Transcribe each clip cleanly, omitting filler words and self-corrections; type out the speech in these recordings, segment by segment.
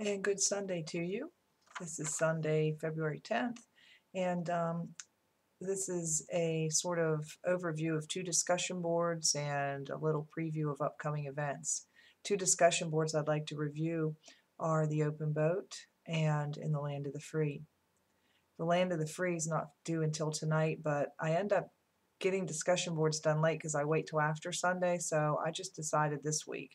And good Sunday to you. This is Sunday, February 10th, and this is a sort of overview of two discussion boards and a little preview of upcoming events. Two discussion boards I'd like to review are the Open Boat and In the Land of the Free. The Land of the Free is not due until tonight, but I end up getting discussion boards done late because I wait till after Sunday, so I just decided this week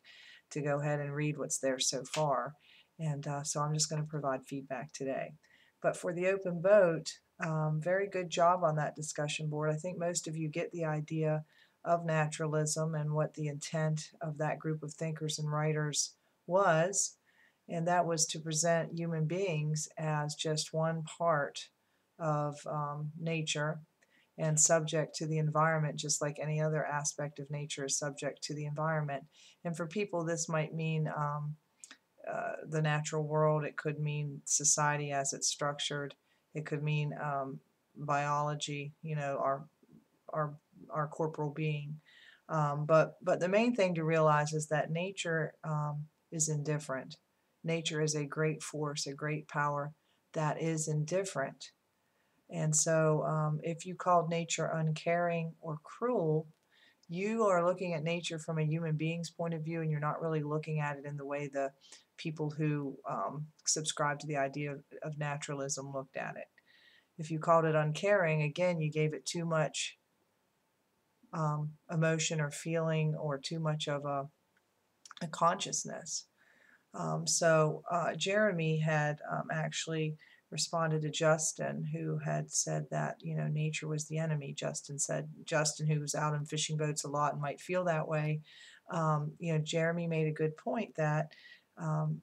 to go ahead and read what's there so far. And so I'm just going to provide feedback today. But for the Open Boat, very good job on that discussion board. I think most of you get the idea of naturalism and what the intent of that group of thinkers and writers was, and that was to present human beings as just one part of nature and subject to the environment, just like any other aspect of nature is subject to the environment. And for people, this might mean the natural world. It could mean society as it's structured. It could mean biology. Our our corporal being. But the main thing to realize is that nature is indifferent. Nature is a great force, a great power that is indifferent. And so if you called nature uncaring or cruel, you are looking at nature from a human being's point of view, and you're not really looking at it in the way the people who subscribe to the idea of naturalism looked at it. If you called it uncaring, again, you gave it too much emotion or feeling or too much of a consciousness. So Jeremy had actually responded to Justin, who had said that nature was the enemy. Justin, who was out on fishing boats a lot and might feel that way. Jeremy made a good point that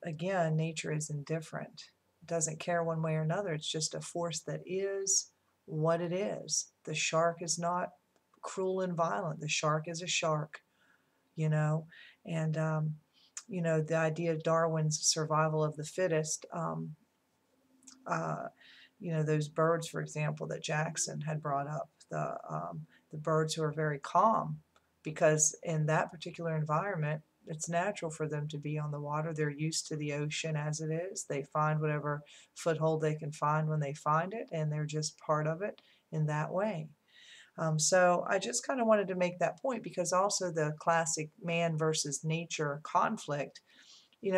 again, nature is indifferent. It doesn't care one way or another. It's just a force that is what it is. The shark is not cruel and violent. The shark is a shark, you know, and the idea of Darwin's survival of the fittest. Uh, those birds, for example, that Jackson had brought up, the birds who are very calm, because in that particular environment, it's natural for them to be on the water. They're used to the ocean as it is. They find whatever foothold they can find when they find it, and they're just part of it in that way. So I just kind of wanted to make that point because also the classic man versus nature conflict,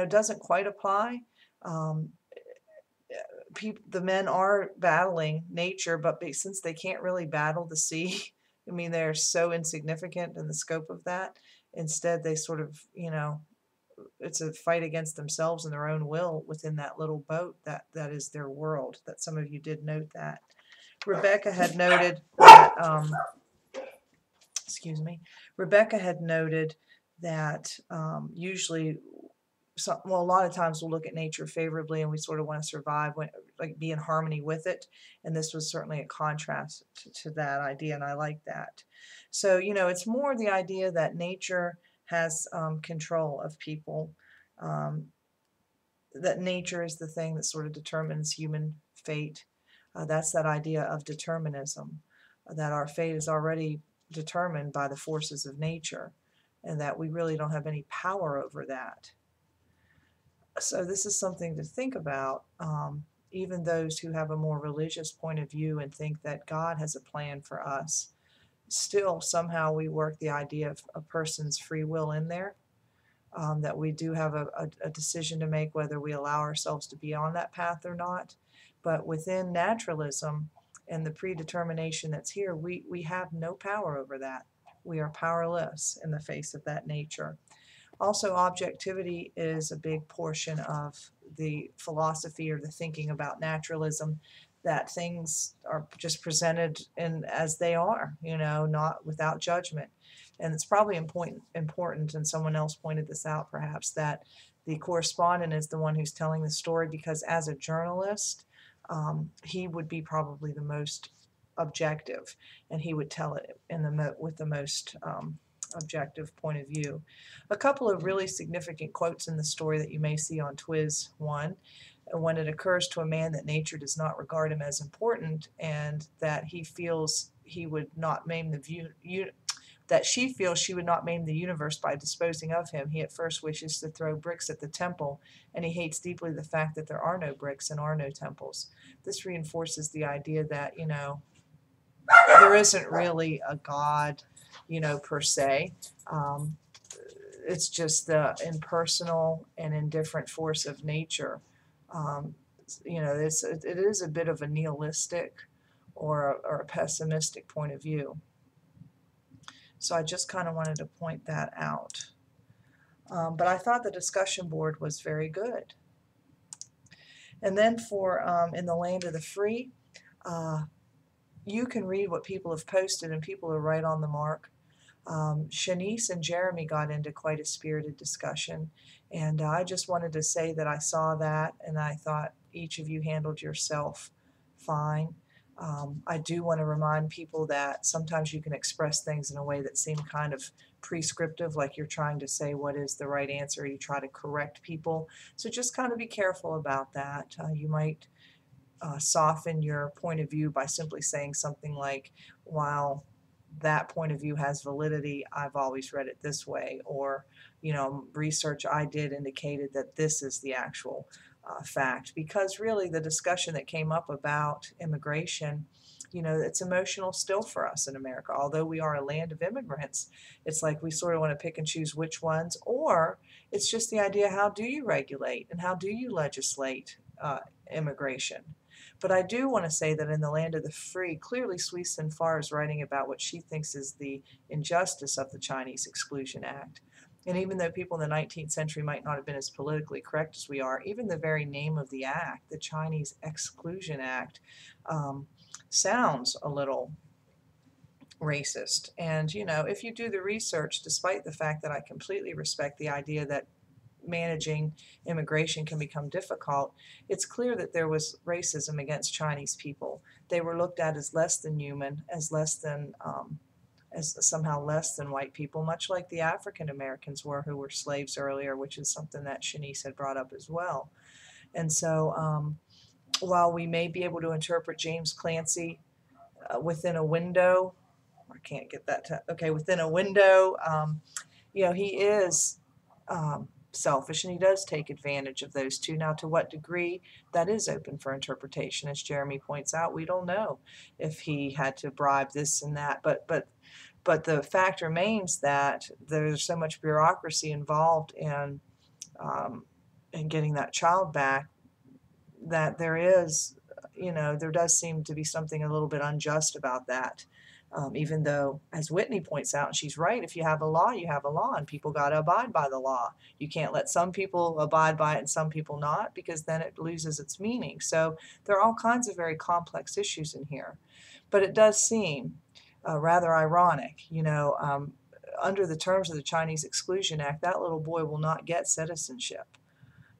doesn't quite apply. Um, the men are battling nature, but since they can't really battle the sea, I mean, they're so insignificant in the scope of that. Instead, they sort of, it's a fight against themselves and their own will within that little boat that is their world. That some of you did note that. Rebecca had noted that, excuse me, Rebecca had noted that usually a lot of times we'll look at nature favorably and we sort of want to survive, be in harmony with it. And this was certainly a contrast to that idea, and I like that. So, it's more the idea that nature has control of people, um, that nature is the thing that sort of determines human fate. That's that idea of determinism, that our fate is already determined by the forces of nature, and that we really don't have any power over that. So this is something to think about. Even those who have a more religious point of view and think that God has a plan for us, still somehow we work the idea of a person's free will in there, that we do have a decision to make whether we allow ourselves to be on that path or not. But within naturalism and the predetermination that's here, we have no power over that. We are powerless in the face of that nature. Also, objectivity is a big portion of the philosophy or the thinking about naturalism, that things are just presented in as they are, not without judgment. And it's probably important, and someone else pointed this out perhaps, that the correspondent is the one who's telling the story, because as a journalist, he would be probably the most objective, and he would tell it with the most objective point of view. A couple of really significant quotes in the story that you may see on Twiz. One, when it occurs to a man that nature does not regard him as important and that he feels he would not maim the that she feels she would not maim the universe by disposing of him. He at first wishes to throw bricks at the temple, and he hates deeply the fact that there are no bricks and are no temples. This reinforces the idea that, there isn't really a God, per se. It's just the impersonal and indifferent force of nature. Um, it is a bit of a nihilistic or a pessimistic point of view. So I just kind of wanted to point that out. But I thought the discussion board was very good. And then for In the Land of the Free, you can read what people have posted, and people are right on the mark. Shanice and Jeremy got into quite a spirited discussion, and I just wanted to say that I saw that, and I thought each of you handled yourself fine. I do want to remind people that sometimes you can express things in a way that seem kind of prescriptive, like you're trying to say what is the right answer, you try to correct people. So just kind of be careful about that. You might soften your point of view by simply saying something like, while that point of view has validity, I've always read it this way, or, research I did indicated that this is the actual fact. Because really the discussion that came up about immigration, it's emotional still for us in America. Although we are a land of immigrants, it's like we sort of want to pick and choose which ones, or it's just the idea, how do you regulate and how do you legislate immigration? But I do want to say that in the Land of the Free, clearly Sui Sin Far is writing about what she thinks is the injustice of the Chinese Exclusion Act. And even though people in the 19th century might not have been as politically correct as we are, even the very name of the act, the Chinese Exclusion Act, sounds a little racist. And, if you do the research, despite the fact that I completely respect the idea that managing immigration can become difficult, it's clear that there was racism against Chinese people. They were looked at as less than human, as less than, as somehow less than white people, much like the African Americans were, who were slaves earlier, which is something that Shanice had brought up as well. And so while we may be able to interpret James Clancy within a window, I can't get that within a window, he is selfish, and he does take advantage of those two. Now, to what degree, that is open for interpretation. As Jeremy points out, we don't know if he had to bribe this and that, but the fact remains that there's so much bureaucracy involved in getting that child back, that there is, there does seem to be something a little bit unjust about that. Even though, as Whitney points out, and she's right, if you have a law, you have a law, and people got to abide by the law. You can't let some people abide by it and some people not, because then it loses its meaning. So there are all kinds of very complex issues in here. But it does seem rather ironic, under the terms of the Chinese Exclusion Act, that little boy will not get citizenship.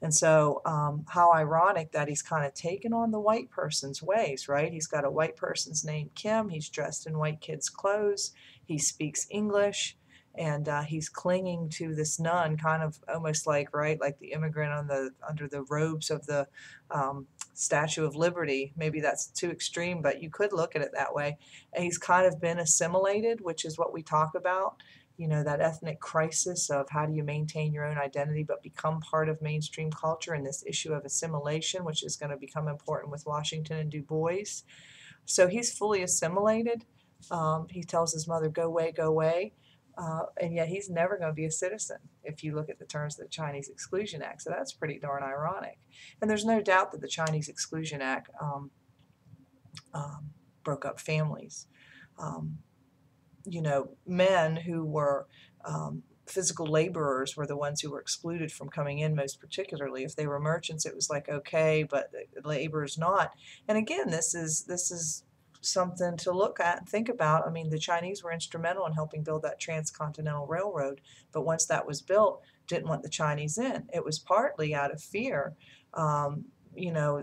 And so how ironic that he's kind of taken on the white person's ways, right? He's got a white person's name, Kim. He's dressed in white kids' clothes. He speaks English, and he's clinging to this nun, kind of almost like, right, like the immigrant under the robes of the Statue of Liberty. Maybe that's too extreme, but you could look at it that way. And he's kind of been assimilated, which is what we talk about. That ethnic crisis of how do you maintain your own identity but become part of mainstream culture, and this issue of assimilation, which is going to become important with Washington and Du Bois. So he's fully assimilated. He tells his mother, go away, go away. And yet he's never going to be a citizen if you look at the terms of the Chinese Exclusion Act. So that's pretty darn ironic. And there's no doubt that the Chinese Exclusion Act broke up families. Men who were physical laborers were the ones who were excluded from coming in most particularly. If they were merchants, it was like, okay, but laborers not. And again, this is something to look at and think about. I mean, the Chinese were instrumental in helping build that transcontinental railroad, but once that was built, didn't want the Chinese in. It was partly out of fear.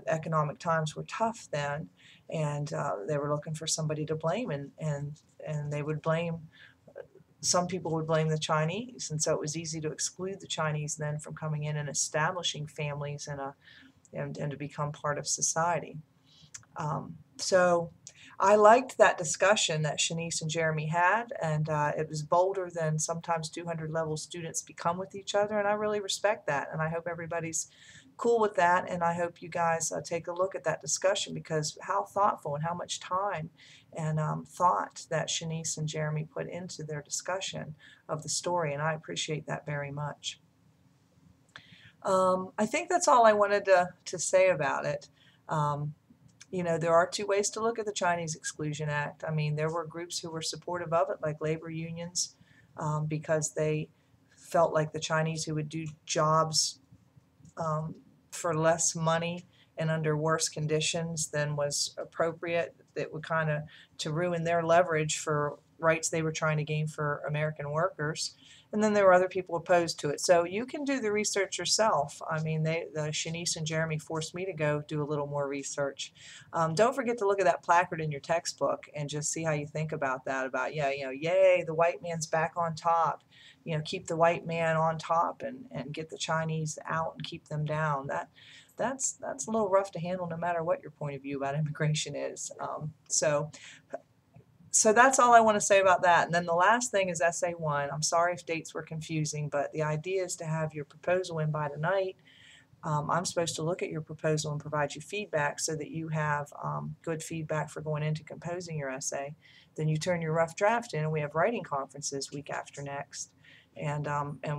Economic times were tough then, and they were looking for somebody to blame, and they would blame, some people would blame the Chinese, and so it was easy to exclude the Chinese then from coming in and establishing families and to become part of society. So I liked that discussion that Shanice and Jeremy had, and it was bolder than sometimes 200 level students become with each other, and I really respect that, and I hope everybody's cool with that, and I hope you guys take a look at that discussion, because how thoughtful and how much time and thought that Shanice and Jeremy put into their discussion of the story, and I appreciate that very much. I think that's all I wanted to say about it. Um, you know, there are two ways to look at the Chinese Exclusion Act. I mean, there were groups who were supportive of it, like labor unions, because they felt like the Chinese who would do jobs um, for less money and under worse conditions than was appropriate, that would kind of to ruin their leverage for rights they were trying to gain for American workers. And then there were other people opposed to it. So you can do the research yourself. I mean, the Shanice and Jeremy forced me to go do a little more research. Don't forget to look at that placard in your textbook and just see how you think about that. About, yeah, you know, yay, the white man's back on top. You know, keep the white man on top and get the Chinese out and keep them down. That's a little rough to handle, no matter what your point of view about immigration is. So that's all I want to say about that. And then the last thing is Essay 1. I'm sorry if dates were confusing, but the idea is to have your proposal in by tonight. I'm supposed to look at your proposal and provide you feedback so that you have good feedback for going into composing your essay. Then you turn your rough draft in, and we have writing conferences week after next. And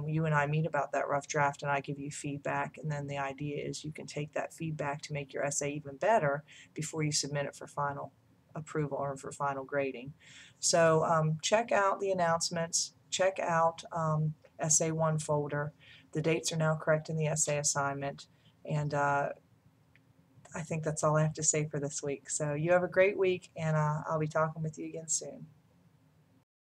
you and I meet about that rough draft, and I give you feedback. And then the idea is you can take that feedback to make your essay even better before you submit it for final approval or for final grading. So check out the announcements. Check out Essay 1 folder. The dates are now correct in the essay assignment, and I think that's all I have to say for this week. So you have a great week, and I'll be talking with you again soon.